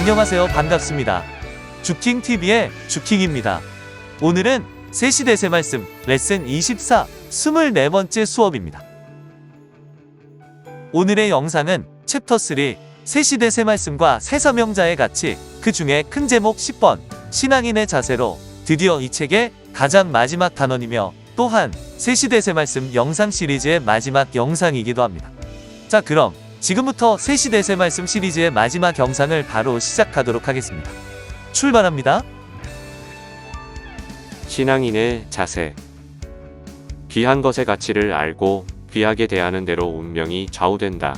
안녕하세요. 반갑습니다. 주킹TV의 주킹입니다. 오늘은 세시대세 말씀 레슨 24 24번째 수업입니다. 오늘의 영상은 챕터 3 세시대세 말씀과 세서명자의 가치 그 중에 큰 제목 10번 신앙인의 자세로 드디어 이 책의 가장 마지막 단원이며 또한 세시대세 말씀 영상 시리즈의 마지막 영상이기도 합니다. 자, 그럼 지금부터 세시대세 말씀 시리즈의 마지막 영상을 바로 시작하도록 하겠습니다. 출발합니다. 신앙인의 자세. 귀한 것의 가치를 알고 귀하게 대하는 대로 운명이 좌우된다.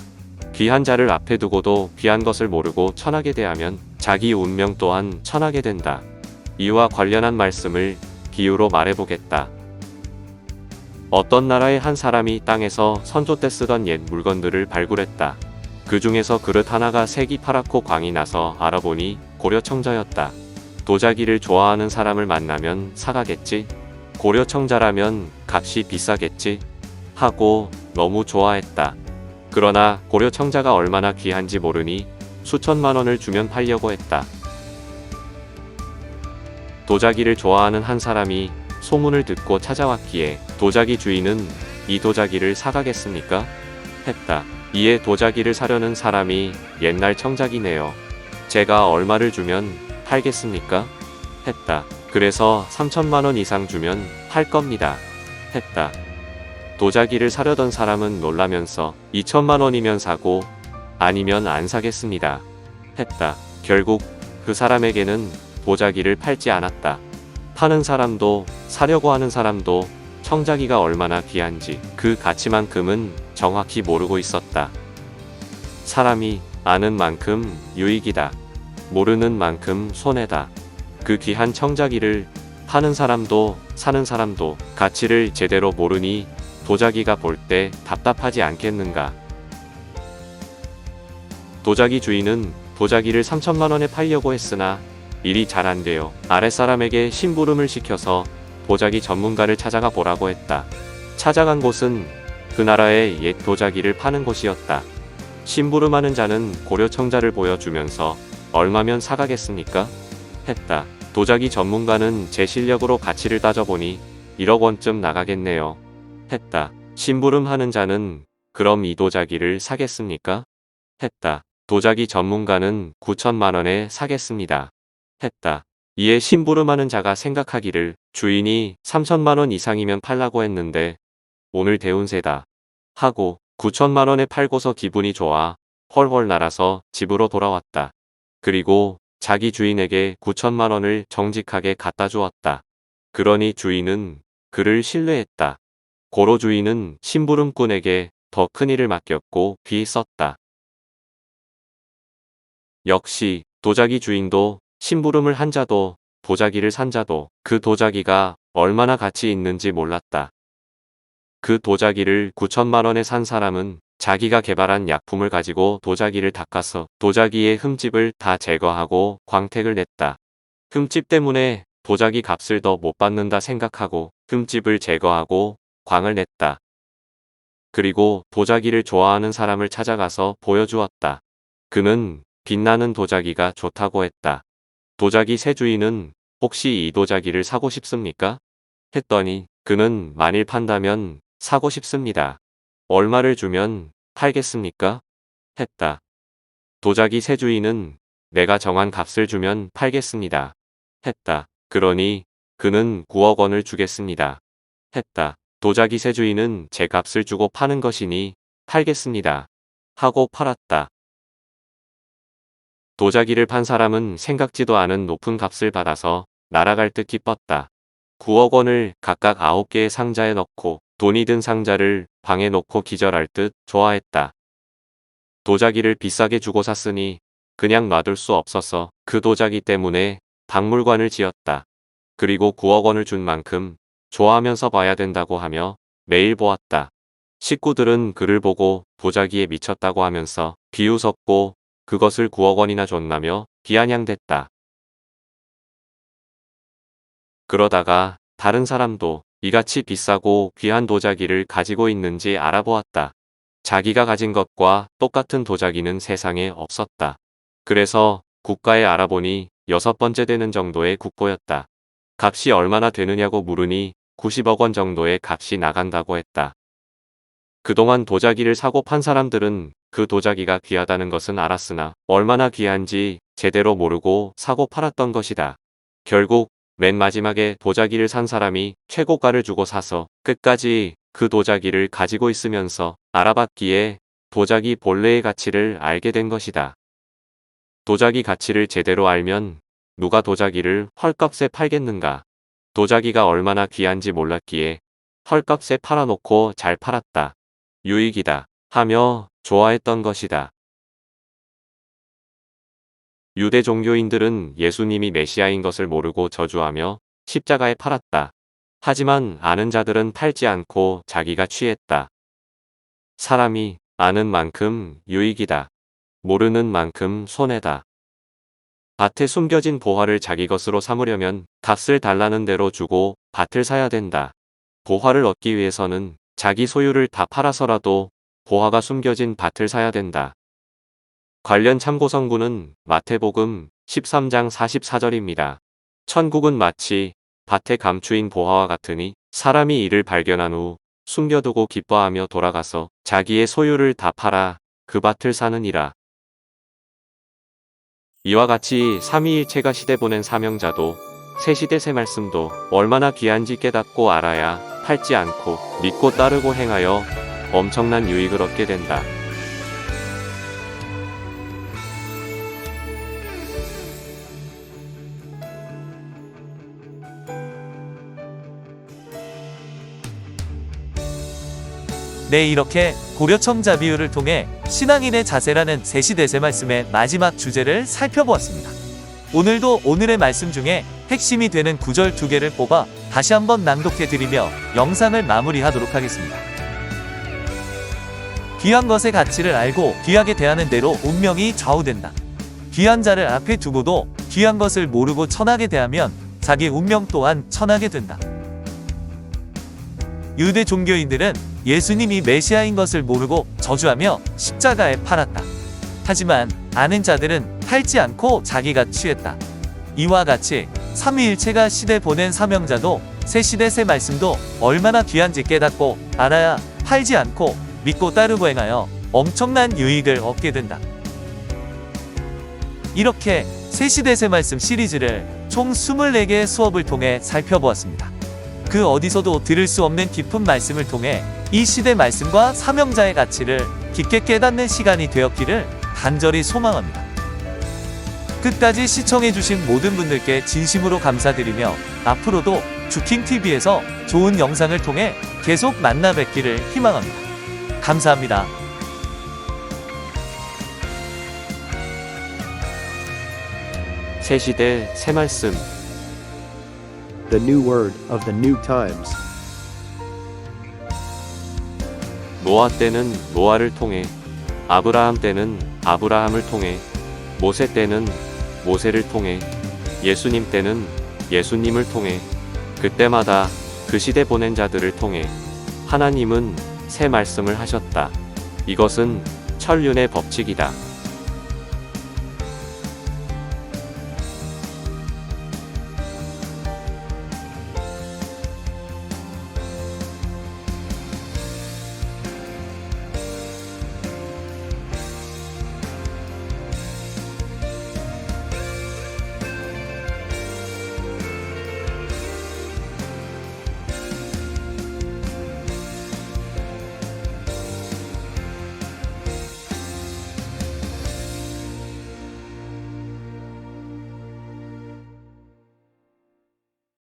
귀한 자를 앞에 두고도 귀한 것을 모르고 천하게 대하면 자기 운명 또한 천하게 된다. 이와 관련한 말씀을 비유로 말해보겠다. 어떤 나라의 한 사람이 땅에서 선조 때 쓰던 옛 물건들을 발굴했다. 그 중에서 그릇 하나가 색이 파랗고 광이 나서 알아보니 고려청자였다. 도자기를 좋아하는 사람을 만나면 사가겠지? 고려청자라면 값이 비싸겠지? 하고 너무 좋아했다. 그러나 고려청자가 얼마나 귀한지 모르니 수천만 원을 주면 팔려고 했다. 도자기를 좋아하는 한 사람이 소문을 듣고 찾아왔기에 도자기 주인은 이 도자기를 사가겠습니까? 했다. 이에 도자기를 사려는 사람이 옛날 청자기네요. 제가 얼마를 주면 팔겠습니까? 했다. 그래서 3천만 원 이상 주면 팔 겁니다. 했다. 도자기를 사려던 사람은 놀라면서 2천만 원이면 사고 아니면 안 사겠습니다. 했다. 결국 그 사람에게는 도자기를 팔지 않았다. 파는 사람도 사려고 하는 사람도 청자기가 얼마나 귀한지 그 가치만큼은 정확히 모르고 있었다. 사람이 아는 만큼 유익이다. 모르는 만큼 손해다. 그 귀한 청자기를 파는 사람도 사는 사람도 가치를 제대로 모르니 도자기가 볼 때 답답하지 않겠는가. 도자기 주인은 도자기를 3천만 원에 팔려고 했으나 일이 잘 안 돼요. 아랫사람에게 심부름을 시켜서 도자기 전문가를 찾아가 보라고 했다. 찾아간 곳은 그 나라의 옛 도자기를 파는 곳이었다. 심부름하는 자는 고려청자를 보여주면서 얼마면 사가겠습니까? 했다. 도자기 전문가는 제 실력으로 가치를 따져보니 1억 원쯤 나가겠네요. 했다. 심부름하는 자는 그럼 이 도자기를 사겠습니까? 했다. 도자기 전문가는 9천만 원에 사겠습니다. 했다. 이에 심부름하는 자가 생각하기를 주인이 3천만 원 이상이면 팔라고 했는데 오늘 대운세다 하고 9천만 원에 팔고서 기분이 좋아 헐헐 날아서 집으로 돌아왔다. 그리고 자기 주인에게 9천만 원을 정직하게 갖다 주었다. 그러니 주인은 그를 신뢰했다. 고로 주인은 심부름꾼에게 더 큰 일을 맡겼고 귀 썼다. 역시 도자기 주인도 심부름을 한 자도 도자기를 산 자도 그 도자기가 얼마나 가치 있는지 몰랐다. 그 도자기를 9천만 원에 산 사람은 자기가 개발한 약품을 가지고 도자기를 닦아서 도자기의 흠집을 다 제거하고 광택을 냈다. 흠집 때문에 도자기 값을 더 못 받는다 생각하고 흠집을 제거하고 광을 냈다. 그리고 도자기를 좋아하는 사람을 찾아가서 보여주었다. 그는 빛나는 도자기가 좋다고 했다. 도자기 새 주인은 혹시 이 도자기를 사고 싶습니까? 했더니 그는 만일 판다면 사고 싶습니다. 얼마를 주면 팔겠습니까? 했다. 도자기 새 주인은 내가 정한 값을 주면 팔겠습니다. 했다. 그러니 그는 9억 원을 주겠습니다. 했다. 도자기 새 주인은 제 값을 주고 파는 것이니 팔겠습니다. 하고 팔았다. 도자기를 판 사람은 생각지도 않은 높은 값을 받아서 날아갈 듯 기뻤다. 9억 원을 각각 9개의 상자에 넣고 돈이 든 상자를 방에 놓고 기절할 듯 좋아했다. 도자기를 비싸게 주고 샀으니 그냥 놔둘 수 없어서 그 도자기 때문에 박물관을 지었다. 그리고 9억 원을 준 만큼 좋아하면서 봐야 된다고 하며 매일 보았다. 식구들은 그를 보고 도자기에 미쳤다고 하면서 비웃었고 그것을 9억 원이나 줬나며 비아냥댔다. 그러다가 다른 사람도 이같이 비싸고 귀한 도자기를 가지고 있는지 알아보았다. 자기가 가진 것과 똑같은 도자기는 세상에 없었다. 그래서 국가에 알아보니 6번째 되는 정도의 국보였다. 값이 얼마나 되느냐고 물으니 90억 원 정도의 값이 나간다고 했다. 그동안 도자기를 사고 판 사람들은 그 도자기가 귀하다는 것은 알았으나 얼마나 귀한지 제대로 모르고 사고 팔았던 것이다. 결국 맨 마지막에 도자기를 산 사람이 최고가를 주고 사서 끝까지 그 도자기를 가지고 있으면서 알아봤기에 도자기 본래의 가치를 알게 된 것이다. 도자기 가치를 제대로 알면 누가 도자기를 헐값에 팔겠는가. 도자기가 얼마나 귀한지 몰랐기에 헐값에 팔아놓고 잘 팔았다. 유익이다 하며 좋아했던 것이다. 유대 종교인들은 예수님이 메시아인 것을 모르고 저주하며 십자가에 팔았다. 하지만 아는 자들은 팔지 않고 자기가 취했다. 사람이 아는 만큼 유익이다. 모르는 만큼 손해다. 밭에 숨겨진 보화를 자기 것으로 삼으려면 값을 달라는 대로 주고 밭을 사야 된다. 보화를 얻기 위해서는 자기 소유를 다 팔아서라도 보화가 숨겨진 밭을 사야 된다. 관련 참고성구는 마태복음 13장 44절입니다. 천국은 마치 밭에 감추인 보화와 같으니 사람이 이를 발견한 후 숨겨두고 기뻐하며 돌아가서 자기의 소유를 다 팔아 그 밭을 사느니라. 이와 같이 삼위일체가 시대 보낸 사명자도 새 시대 새 말씀도 얼마나 귀한지 깨닫고 알아야 팔지 않고 믿고 따르고 행하여 엄청난 유익을 얻게 된다. 네, 이렇게 고려청자 비유를 통해 신앙인의 자세라는 새시대새 말씀의 마지막 주제를 살펴보았습니다. 오늘도 오늘의 말씀 중에 핵심이 되는 구절 2개를 뽑아 다시 한번 낭독해드리며 영상을 마무리하도록 하겠습니다. 귀한 것의 가치를 알고 귀하게 대하는 대로 운명이 좌우된다. 귀한 자를 앞에 두고도 귀한 것을 모르고 천하게 대하면 자기 운명 또한 천하게 된다. 유대 종교인들은 예수님이 메시아인 것을 모르고 저주하며 십자가에 팔았다. 하지만 아는 자들은 팔지 않고 자기가 취했다. 이와 같이 삼위일체가 시대 보낸 사명자도 새 시대 새 말씀도 얼마나 귀한지 깨닫고 알아야 팔지 않고 믿고 따르고 행하여 엄청난 유익을 얻게 된다. 이렇게 새 시대 새 말씀 시리즈를 총 24개의 수업을 통해 살펴보았습니다. 그 어디서도 들을 수 없는 깊은 말씀을 통해 이 시대 말씀과 사명자의 가치를 깊게 깨닫는 시간이 되었기를 간절히 소망합니다. 끝까지 시청해주신 모든 분들께 진심으로 감사드리며 앞으로도 주킹TV에서 좋은 영상을 통해 계속 만나 뵙기를 희망합니다. 감사합니다. 새 시대 새 말씀 The new word of the new times. 노아 때는 노아를 통해, 아브라함 때는 아브라함을 통해, 모세 때는 모세를 통해, 예수님 때는 예수님을 통해, 그때마다 그 시대 보낸 자들을 통해 하나님은 새 말씀을 하셨다. 이것은 천륜의 법칙이다.